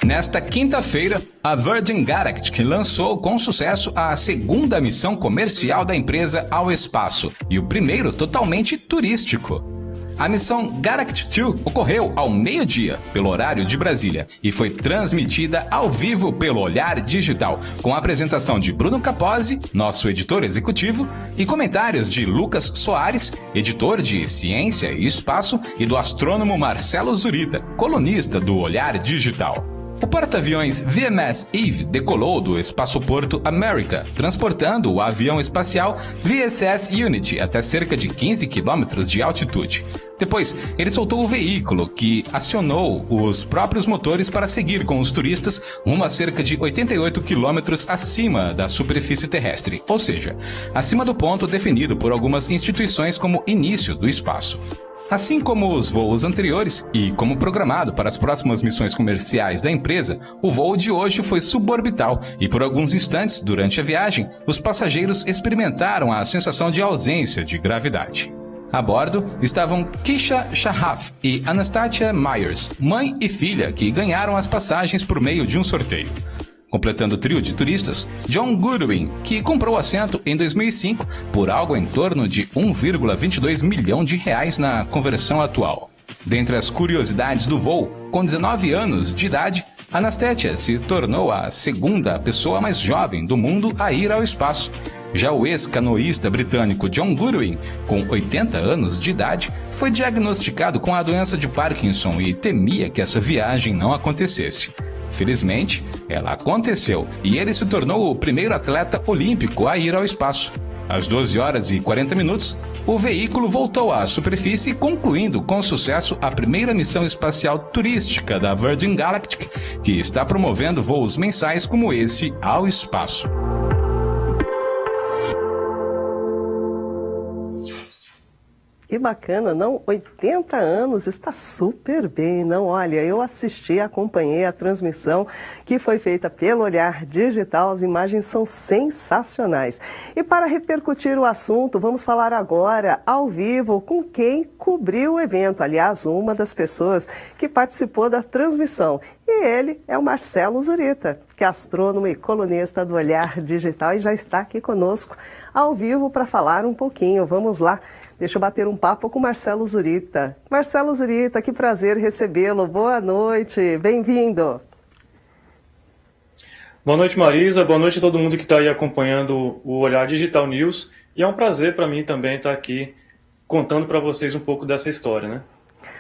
Nesta quinta-feira, a Virgin Galactic lançou com sucesso a segunda missão comercial da empresa ao espaço e o primeiro totalmente turístico. A missão Galactic 2 ocorreu ao meio-dia, pelo horário de Brasília, e foi transmitida ao vivo pelo Olhar Digital, com a apresentação de Bruno Capozzi, nosso editor executivo, e comentários de Lucas Soares, editor de Ciência e Espaço, e do astrônomo Marcelo Zurita, colunista do Olhar Digital. O porta-aviões VMS Eve decolou do espaçoporto America, transportando o avião espacial VSS Unity até cerca de 15 km de altitude. Depois, ele soltou o veículo, que acionou os próprios motores para seguir com os turistas rumo a cerca de 88 km acima da superfície terrestre, ou seja, acima do ponto definido por algumas instituições como início do espaço. Assim como os voos anteriores e como programado para as próximas missões comerciais da empresa, o voo de hoje foi suborbital e por alguns instantes durante a viagem, os passageiros experimentaram a sensação de ausência de gravidade. A bordo estavam Keisha Shahaf e Anastasia Myers, mãe e filha, que ganharam as passagens por meio de um sorteio. Completando o trio de turistas, John Goodwin, que comprou o assento em 2005 por algo em torno de 1,22 milhão de reais na conversão atual. Dentre as curiosidades do voo, com 19 anos de idade, Anastasia se tornou a segunda pessoa mais jovem do mundo a ir ao espaço. Já o ex-canoísta britânico John Goodwin, com 80 anos de idade, foi diagnosticado com a doença de Parkinson e temia que essa viagem não acontecesse. Felizmente, ela aconteceu e ele se tornou o primeiro atleta olímpico a ir ao espaço. Às 12 horas e 40 minutos, o veículo voltou à superfície, concluindo com sucesso a primeira missão espacial turística da Virgin Galactic, que está promovendo voos mensais como esse ao espaço. Que bacana, não? 80 anos, está super bem, não? Olha, eu assisti, acompanhei a transmissão que foi feita pelo Olhar Digital, as imagens são sensacionais. E para repercutir o assunto, vamos falar agora, ao vivo, com quem cobriu o evento. Aliás, uma das pessoas que participou da transmissão. E ele é o Marcelo Zurita, que é astrônomo e colunista do Olhar Digital e já está aqui conosco ao vivo para falar um pouquinho. Vamos lá. Deixa eu bater um papo com o Marcelo Zurita. Marcelo Zurita, que prazer recebê-lo. Boa noite, bem-vindo. Boa noite, Marisa. Boa noite a todo mundo que está aí acompanhando o Olhar Digital News. E é um prazer para mim também estar aqui contando para vocês um pouco dessa história, né?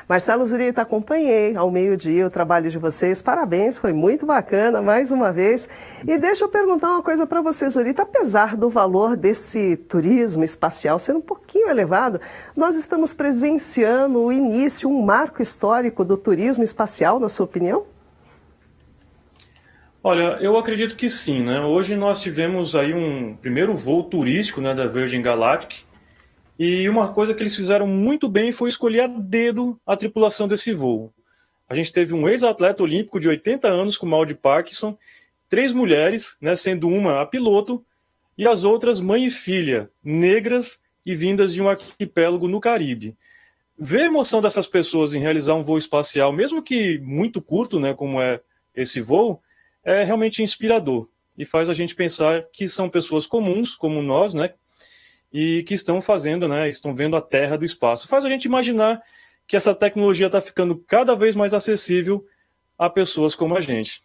Marcelo Zurita, acompanhei ao meio-dia o trabalho de vocês. Parabéns, foi muito bacana, mais uma vez. E deixa eu perguntar uma coisa para você, Zurita. Apesar do valor desse turismo espacial ser um pouquinho elevado, nós estamos presenciando o início, um marco histórico do turismo espacial, na sua opinião? Olha, eu acredito que sim, né? Hoje nós tivemos aí um primeiro voo turístico, né, da Virgin Galactic. E uma coisa que eles fizeram muito bem foi escolher a dedo a tripulação desse voo. A gente teve um ex-atleta olímpico de 80 anos com mal de Parkinson, 3 mulheres, né, sendo uma a piloto, e as outras mãe e filha, negras e vindas de um arquipélago no Caribe. Ver a emoção dessas pessoas em realizar um voo espacial, mesmo que muito curto, né, como é esse voo, é realmente inspirador. E faz a gente pensar que são pessoas comuns, como nós, né, e que estão fazendo, né, estão vendo a Terra do espaço. Faz a gente imaginar que essa tecnologia está ficando cada vez mais acessível a pessoas como a gente.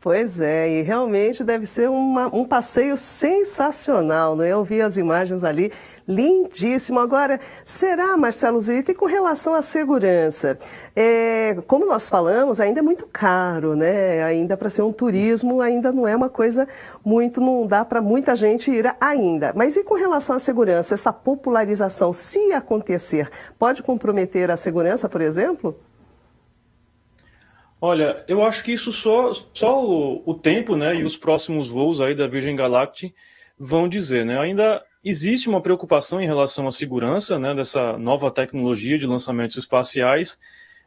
Pois é, e realmente deve ser um passeio sensacional, né? Eu vi as imagens ali, lindíssimo. Agora, será, Marcelo Zurita, e com relação à segurança? Como nós falamos, ainda é muito caro, né? Ainda para ser um turismo, ainda não é uma coisa muito, não dá para muita gente ir ainda. Mas e com relação à segurança, essa popularização, se acontecer, pode comprometer a segurança, por exemplo? Olha, eu acho que isso só o tempo, né, e os próximos voos aí da Virgin Galactic vão dizer, né? Ainda existe uma preocupação em relação à segurança, né, dessa nova tecnologia de lançamentos espaciais,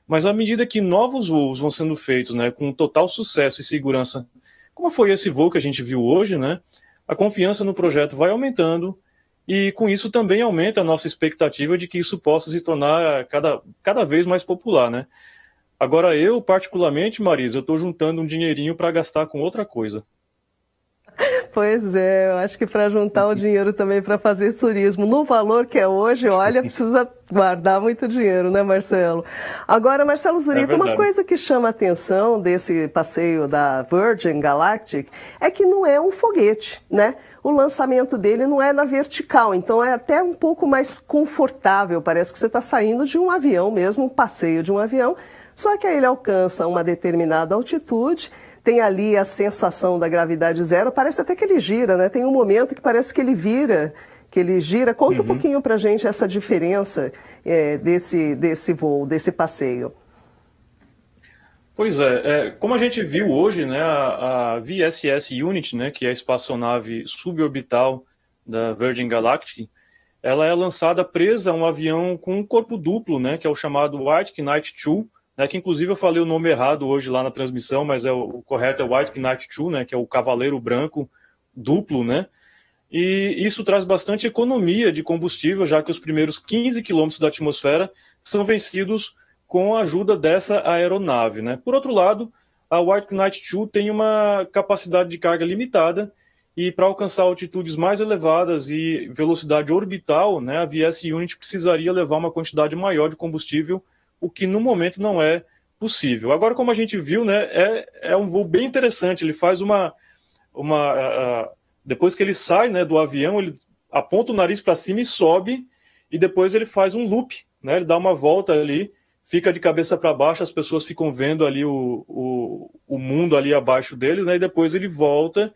mas à medida que novos voos vão sendo feitos, né, com total sucesso e segurança, como foi esse voo que a gente viu hoje, né, a confiança no projeto vai aumentando e com isso também aumenta a nossa expectativa de que isso possa se tornar cada vez mais popular, né? Agora eu, particularmente, Marisa, eu estou juntando um dinheirinho para gastar com outra coisa. Pois é, eu acho que para juntar o dinheiro também para fazer turismo no valor que é hoje, olha, precisa guardar muito dinheiro, né, Marcelo? Agora, Marcelo Zurita, uma coisa que chama a atenção desse passeio da Virgin Galactic é que não é um foguete, né? O lançamento dele não é na vertical, então é até um pouco mais confortável, parece que você está saindo de um avião mesmo, um passeio de um avião, só que aí ele alcança uma determinada altitude, tem ali a sensação da gravidade zero, parece até que ele gira, né? Tem um momento que parece que ele vira, Conta um pouquinho pra gente essa diferença desse voo, desse passeio. Pois como a gente viu hoje, né, a VSS Unity, né, que é a espaçonave suborbital da Virgin Galactic, ela é lançada presa a um avião com um corpo duplo, né, que é o chamado White Knight 2, né, que inclusive eu falei o nome errado hoje lá na transmissão, mas o correto é White Knight 2, né, que é o Cavaleiro Branco duplo, né, e isso traz bastante economia de combustível, já que os primeiros 15 quilômetros da atmosfera são vencidos com a ajuda dessa aeronave, né. Por outro lado, a White Knight 2 tem uma capacidade de carga limitada, e para alcançar altitudes mais elevadas e velocidade orbital, né, a VS Unity precisaria levar uma quantidade maior de combustível, o que no momento não é possível. Agora, como a gente viu, né, é um voo bem interessante. Ele faz depois que ele sai, né, do avião, ele aponta o nariz para cima e sobe, e depois ele faz um loop, né, ele dá uma volta ali, fica de cabeça para baixo, as pessoas ficam vendo ali o mundo ali abaixo deles, né, e depois ele volta,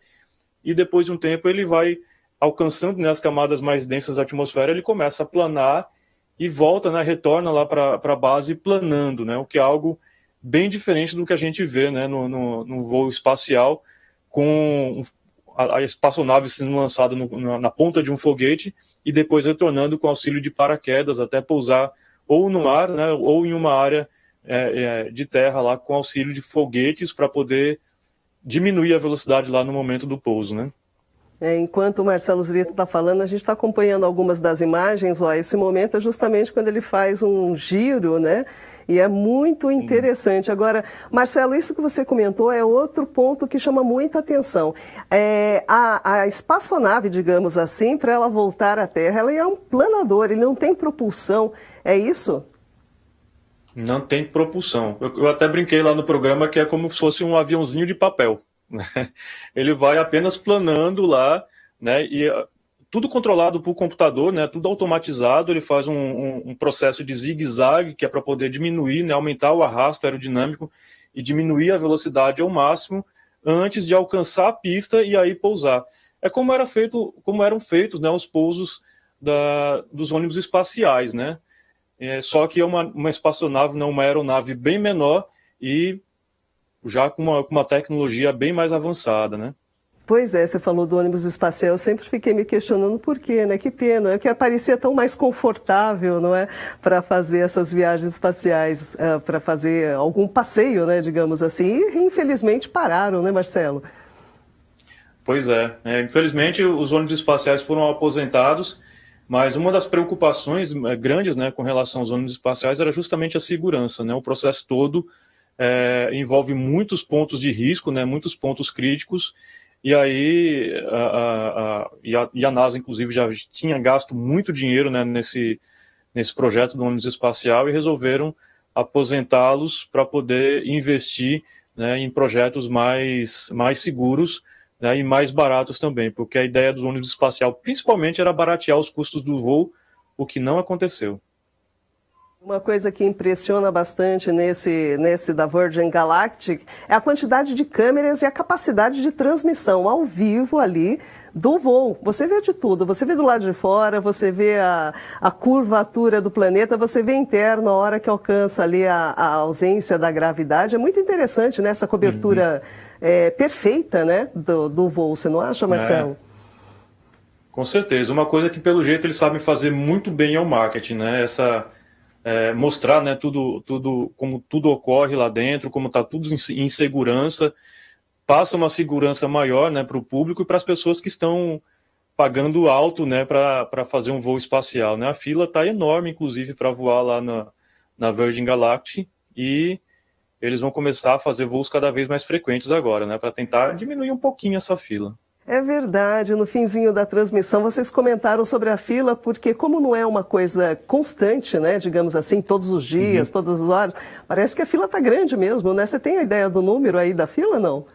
e depois de um tempo ele vai alcançando, né, as camadas mais densas da atmosfera, ele começa a planar e volta, né, retorna lá para a base planando, né, o que é algo bem diferente do que a gente vê, né, no voo espacial, com a espaçonave sendo lançada na ponta de um foguete e depois retornando com auxílio de paraquedas até pousar ou no mar, né, ou em uma área de terra lá com auxílio de foguetes para poder diminuir a velocidade lá no momento do pouso, né? Enquanto o Marcelo Zurita está falando, a gente está acompanhando algumas das imagens. Ó, esse momento é justamente quando ele faz um giro, né? E é muito interessante. Agora, Marcelo, isso que você comentou é outro ponto que chama muita atenção. A espaçonave, digamos assim, para ela voltar à Terra, ela é um planador, ele não tem propulsão. É isso? Não tem propulsão. Eu até brinquei lá no programa que é como se fosse um aviãozinho de papel. Ele vai apenas planando lá, né? E tudo controlado por computador, né? Tudo automatizado. Ele faz um processo de zigue-zague, que é para poder diminuir, né? Aumentar o arrasto aerodinâmico e diminuir a velocidade ao máximo antes de alcançar a pista e aí pousar. É como eram feitos, né, os pousos dos ônibus espaciais, né? Só que é uma espaçonave, né, uma aeronave bem menor e já com uma tecnologia bem mais avançada, né? Pois é, você falou do ônibus espacial, eu sempre fiquei me questionando por quê, né? Que pena, é que parecia tão mais confortável, não é? Para fazer essas viagens espaciais, para fazer algum passeio, né, digamos assim, e infelizmente pararam, né, Marcelo? Pois é, infelizmente os ônibus espaciais foram aposentados, mas uma das preocupações grandes, né, com relação aos ônibus espaciais era justamente a segurança, né? O processo todo envolve muitos pontos de risco, né, muitos pontos críticos, e aí a NASA, inclusive, já tinha gasto muito dinheiro, né, nesse projeto do ônibus espacial e resolveram aposentá-los para poder investir, né, em projetos mais seguros, né, e mais baratos também, porque a ideia do ônibus espacial principalmente era baratear os custos do voo, o que não aconteceu. Uma coisa que impressiona bastante nesse da Virgin Galactic é a quantidade de câmeras e a capacidade de transmissão ao vivo ali do voo. Você vê de tudo, você vê do lado de fora, você vê a curvatura do planeta, você vê interno a hora que alcança ali a ausência da gravidade. É muito interessante, né, essa cobertura perfeita, né, do voo, você não acha, Marcelo? Com certeza. Uma coisa que, pelo jeito, eles sabem fazer muito bem é o marketing, né? Mostrar, né, como tudo ocorre lá dentro, como está tudo em segurança, passa uma segurança maior, né, para o público e para as pessoas que estão pagando alto, né, para fazer um voo espacial, né? A fila está enorme, inclusive, para voar lá na Virgin Galactic, e eles vão começar a fazer voos cada vez mais frequentes agora, né, para tentar diminuir um pouquinho essa fila. É verdade, no finzinho da transmissão vocês comentaram sobre a fila, porque como não é uma coisa constante, né, digamos assim, todos os dias, todas as horas, parece que a fila está grande mesmo, né? Você tem a ideia do número aí da fila, não?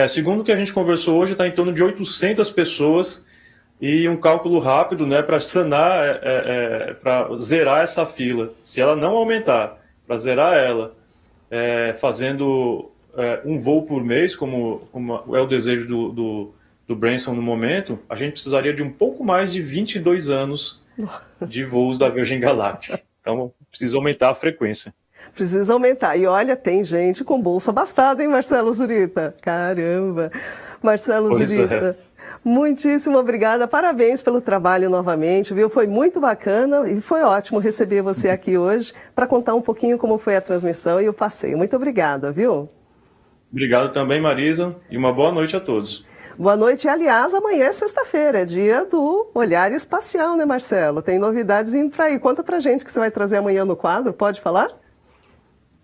Segundo o que a gente conversou hoje, está em torno de 800 pessoas e um cálculo rápido, né, para sanar, para zerar essa fila. Se ela não aumentar, para zerar ela, fazendo um voo por mês, como é o desejo do Branson no momento, a gente precisaria de um pouco mais de 22 anos de voos da Virgin Galactic. Então, precisa aumentar a frequência. Precisa aumentar. E olha, tem gente com bolsa bastada, hein, Marcelo Zurita? Caramba! Marcelo Zurita, muitíssimo obrigada. Parabéns pelo trabalho novamente, viu? Foi muito bacana e foi ótimo receber você aqui hoje para contar um pouquinho como foi a transmissão e o passeio. Muito obrigada, viu? Obrigado também, Marisa, e uma boa noite a todos. Boa noite. Aliás, amanhã é sexta-feira, é dia do Olhar Espacial, né, Marcelo? Tem novidades vindo para aí. Conta pra gente que você vai trazer amanhã no quadro, pode falar?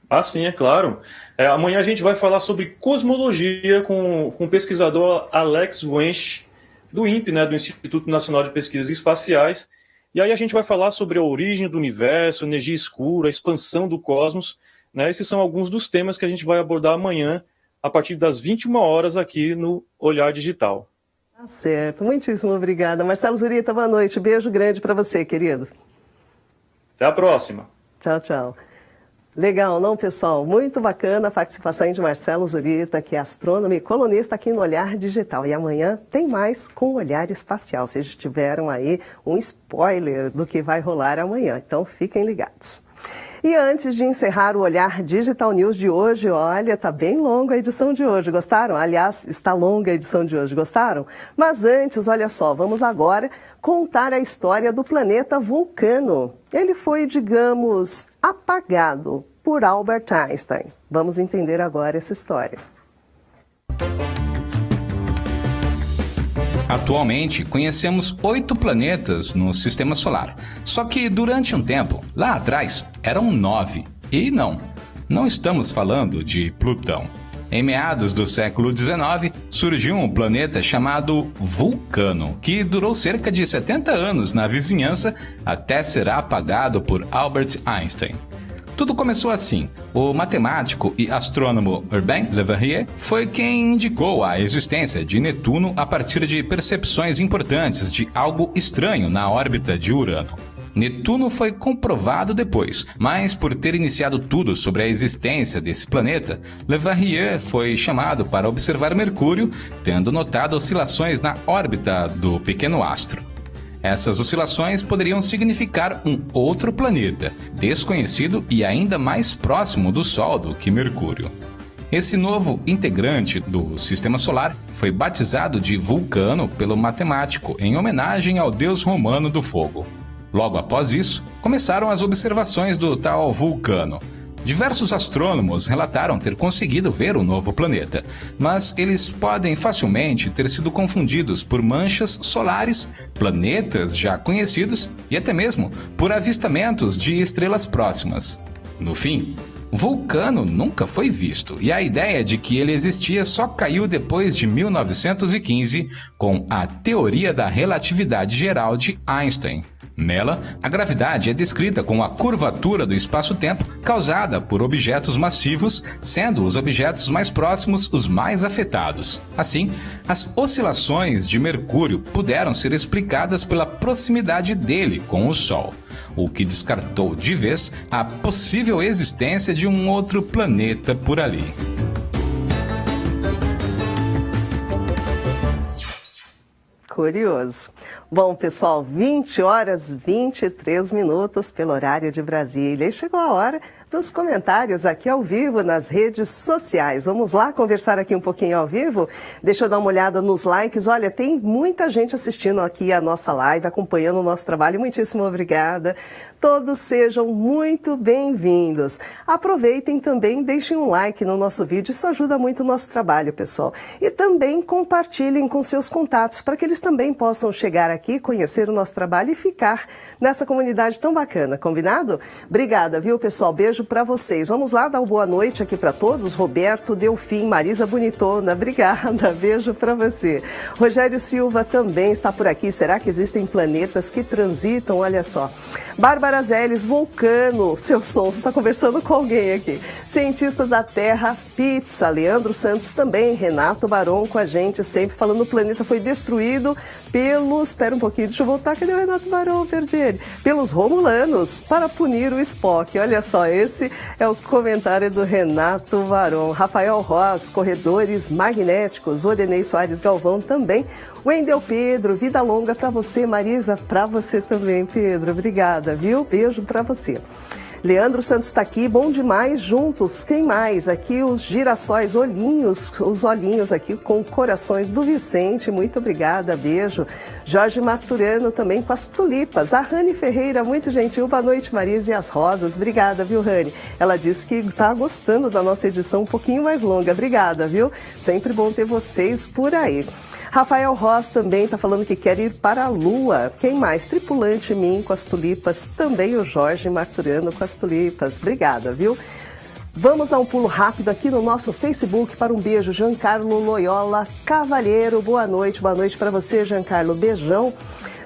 Ah, sim, é claro. Amanhã a gente vai falar sobre cosmologia com o pesquisador Alex Wensch, do INPE, né, do Instituto Nacional de Pesquisas Espaciais. E aí a gente vai falar sobre a origem do universo, energia escura, a expansão do cosmos, né? Esses são alguns dos temas que a gente vai abordar amanhã, a partir das 21 horas aqui no Olhar Digital. Tá certo, muitíssimo obrigada. Marcelo Zurita, boa noite. Beijo grande para você, querido. Até a próxima. Tchau, tchau. Legal, não, pessoal? Muito bacana a participação de Marcelo Zurita, que é astrônomo e colunista aqui no Olhar Digital. E amanhã tem mais com o Olhar Espacial. Vocês tiveram aí um spoiler do que vai rolar amanhã, então fiquem ligados. E antes de encerrar o Olhar Digital News de hoje, olha, tá bem longa a edição de hoje, gostaram? Aliás, está longa a edição de hoje, gostaram? Mas antes, olha só, vamos agora contar a história do planeta Vulcano. Ele foi, digamos, apagado por Albert Einstein. Vamos entender agora essa história. Atualmente, conhecemos 8 planetas no Sistema Solar. Só que durante um tempo, lá atrás, eram 9. E não estamos falando de Plutão. Em meados do século XIX, surgiu um planeta chamado Vulcano, que durou cerca de 70 anos na vizinhança até ser apagado por Albert Einstein. Tudo começou assim. O matemático e astrônomo Urbain Le Verrier foi quem indicou a existência de Netuno a partir de percepções importantes de algo estranho na órbita de Urano. Netuno foi comprovado depois, mas por ter iniciado tudo sobre a existência desse planeta, Le Verrier foi chamado para observar Mercúrio, tendo notado oscilações na órbita do pequeno astro. Essas oscilações poderiam significar um outro planeta, desconhecido e ainda mais próximo do Sol do que Mercúrio. Esse novo integrante do Sistema Solar foi batizado de Vulcano pelo matemático, em homenagem ao deus romano do fogo. Logo após isso, começaram as observações do tal Vulcano. Diversos astrônomos relataram ter conseguido ver o novo planeta, mas eles podem facilmente ter sido confundidos por manchas solares, planetas já conhecidos e até mesmo por avistamentos de estrelas próximas. No fim, Vulcano nunca foi visto e a ideia de que ele existia só caiu depois de 1915 com a teoria da relatividade geral de Einstein. Nela, a gravidade é descrita como a curvatura do espaço-tempo causada por objetos massivos, sendo os objetos mais próximos os mais afetados. Assim, as oscilações de Mercúrio puderam ser explicadas pela proximidade dele com o Sol, o que descartou de vez a possível existência de um outro planeta por ali. Curioso. Bom, pessoal, 20 horas 23 minutos pelo horário de Brasília. E chegou a hora dos comentários aqui ao vivo nas redes sociais. Vamos lá conversar aqui um pouquinho ao vivo? Deixa eu dar uma olhada nos likes. Olha, tem muita gente assistindo aqui a nossa live, acompanhando o nosso trabalho. Muitíssimo obrigada. Todos sejam muito bem-vindos. Aproveitem também, deixem um like no nosso vídeo. Isso ajuda muito o nosso trabalho, pessoal. E também compartilhem com seus contatos para que eles também possam chegar aqui, conhecer o nosso trabalho e ficar nessa comunidade tão bacana, combinado? Obrigada, viu, pessoal? Beijo para vocês. Vamos lá dar uma boa noite aqui para todos. Roberto Delfim, Marisa Bonitona, obrigada. Beijo para você. Rogério Silva também está por aqui. Será que existem planetas que transitam? Olha só. Bárbara Zeles, Vulcano, seu Souza está conversando com alguém aqui. Cientistas da Terra, Pizza, Leandro Santos também, Renato Baron com a gente, sempre falando o planeta foi destruído pelos... Espera um pouquinho, deixa eu voltar, cadê o Renato Baron? Perdi ele. Pelos Romulanos, para punir o Spock. Olha só, esse é o comentário do Renato Baron. Rafael Ross, Corredores Magnéticos, Odenei Soares Galvão também. Wendel Pedro, vida longa para você, Marisa, para você também, Pedro. Obrigada, viu? Beijo para você. Leandro Santos está aqui, bom demais, juntos, quem mais? Aqui os girassóis, olhinhos, os olhinhos aqui com corações do Vicente, muito obrigada, beijo. Jorge Maturano também com as tulipas. A Rani Ferreira, muito gentil, boa noite, Marisa e as rosas, obrigada, viu, Rani? Ela disse que está gostando da nossa edição um pouquinho mais longa, obrigada, viu? Sempre bom ter vocês por aí. Rafael Ross também está falando que quer ir para a Lua. Quem mais? Tripulante Mim com as tulipas. Também o Jorge Marturano com as tulipas. Obrigada, viu? Vamos dar um pulo rápido aqui no nosso Facebook para um beijo. Giancarlo Loyola Cavalheiro, boa noite para você, Giancarlo, beijão.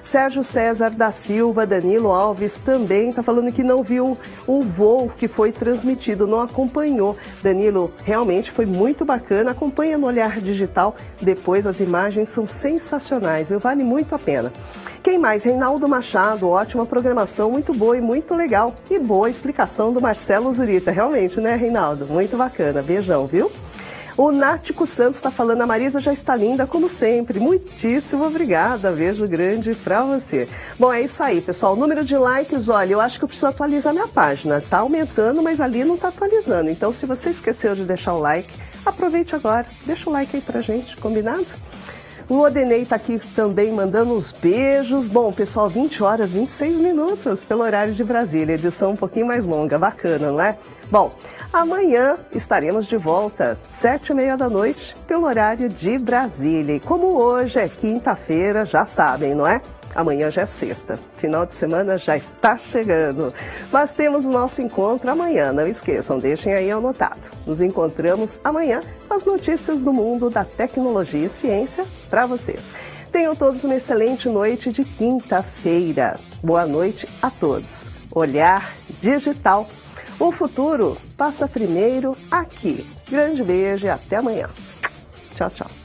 Sérgio César da Silva, Danilo Alves também está falando que não viu o voo que foi transmitido, não acompanhou. Danilo, realmente foi muito bacana, acompanha no Olhar Digital, depois as imagens são sensacionais, viu? Vale muito a pena. Quem mais? Reinaldo Machado, ótima programação, muito boa e muito legal. E boa explicação do Marcelo Zurita, realmente, né, Reinaldo? Muito bacana, beijão, viu? O Nático Santos está falando, a Marisa já está linda, como sempre. Muitíssimo obrigada, beijo grande para você. Bom, é isso aí, pessoal. O número de likes, olha, eu acho que eu preciso atualizar minha página. Tá aumentando, mas ali não tá atualizando. Então, se você esqueceu de deixar o like, aproveite agora. Deixa o like aí pra gente, combinado? O Odenei está aqui também mandando os beijos. Bom, pessoal, 20 horas, 26 minutos pelo horário de Brasília. Edição um pouquinho mais longa, bacana, não é? Bom, amanhã estaremos de volta, 7h30 da noite, pelo horário de Brasília. E como hoje é quinta-feira, já sabem, não é? Amanhã já é sexta, final de semana já está chegando. Mas temos o nosso encontro amanhã, não esqueçam, deixem aí anotado. Nos encontramos amanhã com as notícias do mundo da tecnologia e ciência para vocês. Tenham todos uma excelente noite de quinta-feira. Boa noite a todos. Olhar Digital. O futuro passa primeiro aqui. Grande beijo e até amanhã. Tchau, tchau.